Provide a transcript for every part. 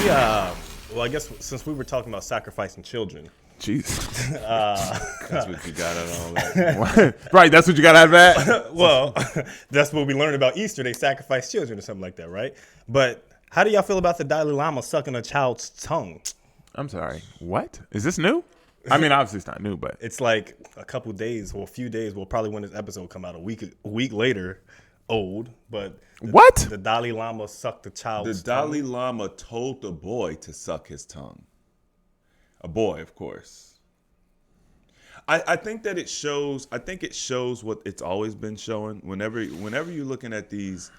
Well, I guess since we were talking about sacrificing children, Jesus. That's what you got out of all that. Right, that's what you got out of that? well, that's what we learned about Easter. They sacrifice children or something like that, right? But how do y'all feel about the Dalai Lama sucking a child's tongue? I'm sorry. What? Is this new? I mean, obviously it's not new, but It's like a couple days or a few days. Well, probably when this episode come out a week later, old. But what? The Dalai Lama sucked the The child's Dalai tongue. Lama told the boy to suck his tongue. A boy, of course. I think that it shows. I think it shows what it's always been showing. Whenever you're looking at these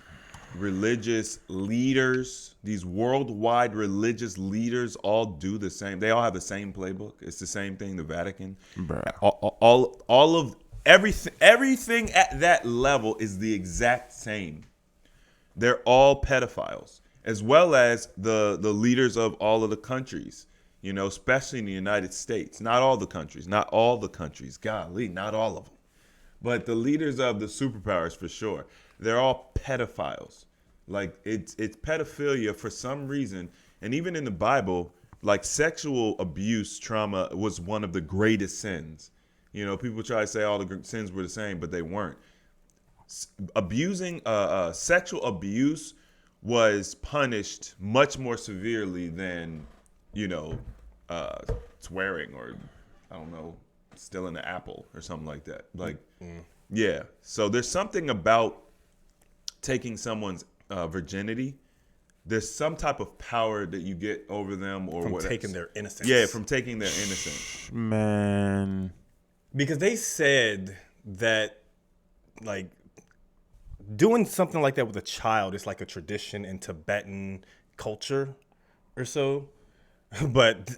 religious leaders, these worldwide religious leaders, all do the same. They all have the same playbook. It's the same thing. The Vatican, Bruh. all of everything at that level is the exact same. They're all pedophiles, as well as the leaders of all of the countries. You know, especially in the United States. Not all the countries. Golly, not all of them. But the leaders of the superpowers, for sure, they're all pedophiles. Like, it's pedophilia for some reason. And even in the Bible, like, sexual abuse trauma was one of the greatest sins. You know, people try to say all the sins were the same, but they weren't. Sexual abuse was punished much more severely than, you know, swearing or, I don't know, stealing an apple or something like that. Like, yeah. So there's something about taking someone's virginity. There's some type of power that you get over them, or From taking their innocence. Yeah, from taking their innocence. Man. Because they said that, like, doing something like that with a child is like a tradition in Tibetan culture or so. But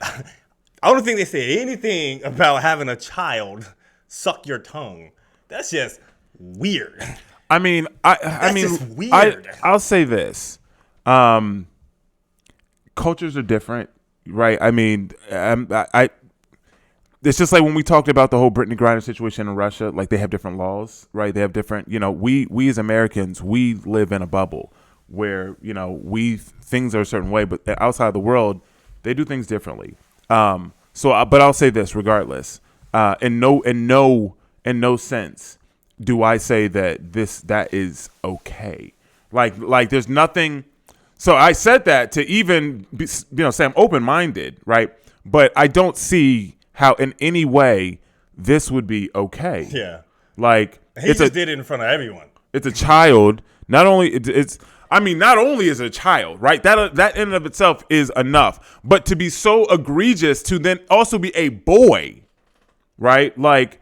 I don't think they say anything about having a child suck your tongue. That's just weird. I mean, I mean, just weird. I'll say this. Cultures are different, right? I mean, it's just like when we talked about the whole Brittany Griner situation in Russia, like they have different laws, right? They have different, you know, we as Americans, we live in a bubble where, you know, things are a certain way, but outside of the world, they do things differently. But I'll say this regardless, in no sense do I say that is okay. Like there's nothing. So I said that to even be, you know, say I'm open-minded, right? But I don't see how in any way this would be okay. Yeah. Like He just did it in front of everyone. It's a child. Not only not only is it a child, right? That in and of itself is enough. But to be so egregious to then also be a boy, right? Like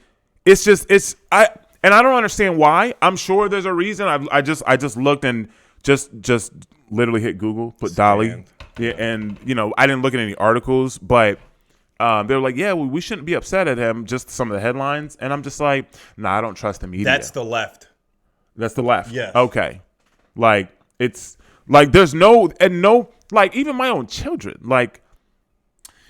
I don't understand why. I'm sure there's a reason. I just looked and just literally hit Google, put Dolly. Yeah, and you know, I didn't look at any articles, but they were like, yeah, well, we shouldn't be upset at him, just some of the headlines. And I'm just like, nah, I don't trust the media. That's the left. That's the left. Yes. Okay. Like it's like there's no like even my own children. Like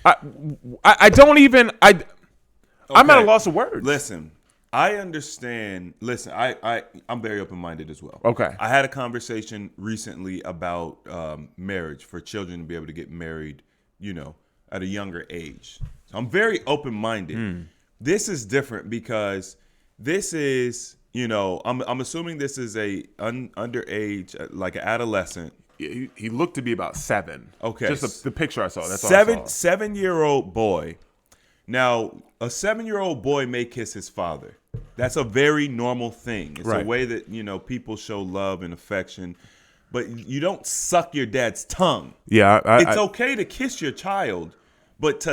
I don't even I'm at a loss of words. Listen, I understand. Listen, I'm very open-minded as well. Okay. I had a conversation recently about marriage, for children to be able to get married, you know, at a younger age. So I'm very open-minded. This is different because this is, you know, I'm assuming this is a underage, like an adolescent. He looked to be about 7. Okay. Just the picture I saw. That's all I saw. 7-year-old boy. Now, a 7-year-old boy may kiss his father. That's a very normal thing. It's Right. a way that, you know, people show love and affection. But you don't suck your dad's tongue. Yeah. It's okay to kiss your child, but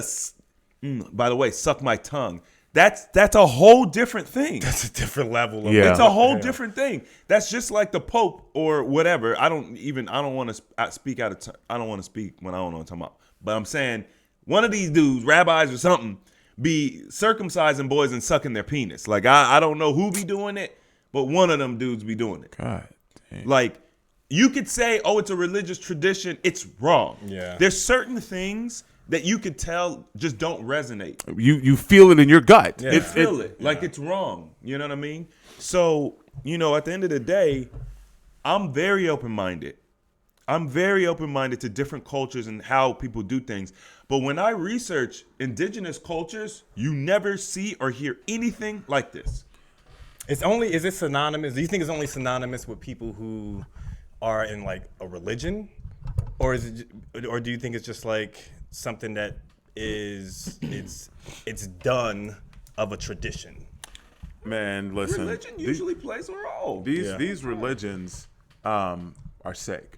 by the way, suck my tongue. That's a whole different thing. That's a different level of Yeah. It's a whole different thing. That's just like the Pope or whatever. I don't want to speak out of I don't want to speak when I don't know what I'm talking about. But I'm saying one of these dudes, rabbis or something, be circumcising boys and sucking their penis. Like I don't know who be doing it, but one of them dudes be doing it. God damn. Like you could say, oh, it's a religious tradition. It's wrong. Yeah. There's certain things that you could tell just don't resonate. You feel it in your gut. Yeah. You feel it. Like it's wrong. You know what I mean? So, you know, at the end of the day, I'm very open-minded. I'm very open-minded to different cultures and how people do things. But when I research indigenous cultures, you never see or hear anything like this. Is it synonymous? Do you think it's only synonymous with people who are in like a religion, or do you think it's just like something that it's done of a tradition? Man, listen. Religion usually plays a role. These religions are sick.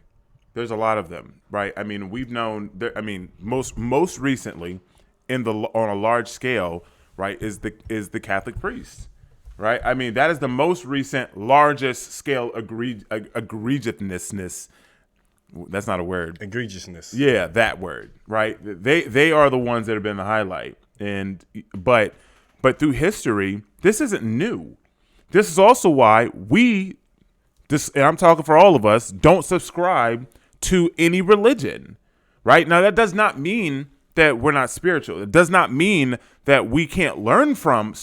There's a lot of them, right? I mean, we've known. Most recently, on a large scale, right, is the Catholic priest, right? I mean, that is the most recent, largest scale egregiousness. That's not a word. Egregiousness. Yeah, that word, right? They are the ones that have been the highlight, but through history, this isn't new. This is also why and I'm talking for all of us, don't subscribe to any religion, right? Now, that does not mean that we're not spiritual. It does not mean that we can't learn from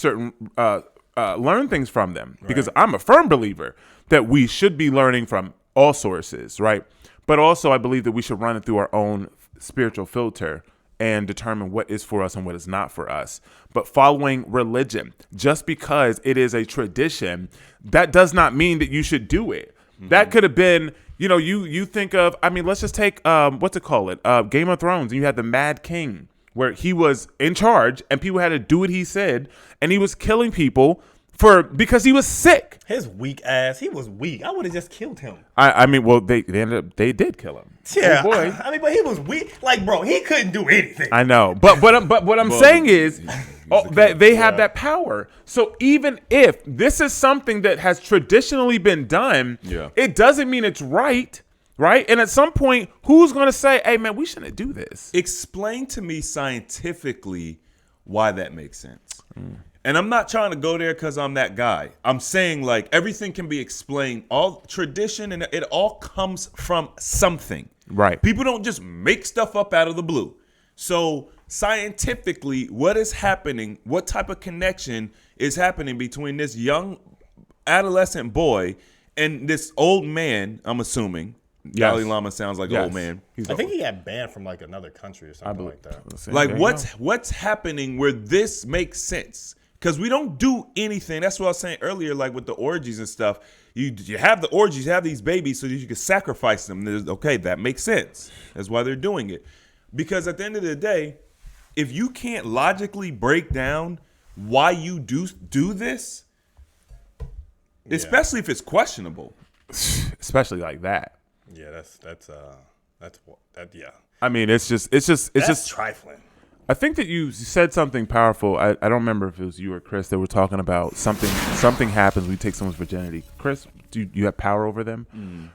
learn things from them, because I'm a firm believer that we should be learning from all sources, right? But also, I believe that we should run it through our own spiritual filter and determine what is for us and what is not for us. But following religion, just because it is a tradition, that does not mean that you should do it. Mm-hmm. That could have been, you think of, let's just take, Game of Thrones, and you had the Mad King, where he was in charge and people had to do what he said, and he was killing people because he was sick. His weak ass. He was weak. I would have just killed him. They did kill him. Yeah. Oh boy. But he was weak. Like, bro, he couldn't do anything. I know. But what I'm saying is that they have that power. So even if this is something that has traditionally been done, it doesn't mean it's right. Right? And at some point, who's going to say, hey, man, we shouldn't do this? Explain to me scientifically why that makes sense. And I'm not trying to go there because I'm that guy. I'm saying, like, everything can be explained. All tradition, and it all comes from something. Right. People don't just make stuff up out of the blue. So scientifically, what is happening? What type of connection is happening between this young adolescent boy and this old man, I'm assuming? Yes. Dalai Lama sounds like an old man. I think he got banned from like another country or something like that. Like, what's happening where this makes sense? Because we don't do anything. That's what I was saying earlier, like with the orgies and stuff. You have the orgies, you have these babies so that you can sacrifice them. Okay, that makes sense. That's why they're doing it. Because at the end of the day, if you can't logically break down why you do this, especially if it's questionable. Especially like that. Yeah, that's yeah. I mean, it's just trifling. I think that you said something powerful. I don't remember if it was you or Chris that were talking about something happens when you take someone's virginity. Chris, do you have power over them?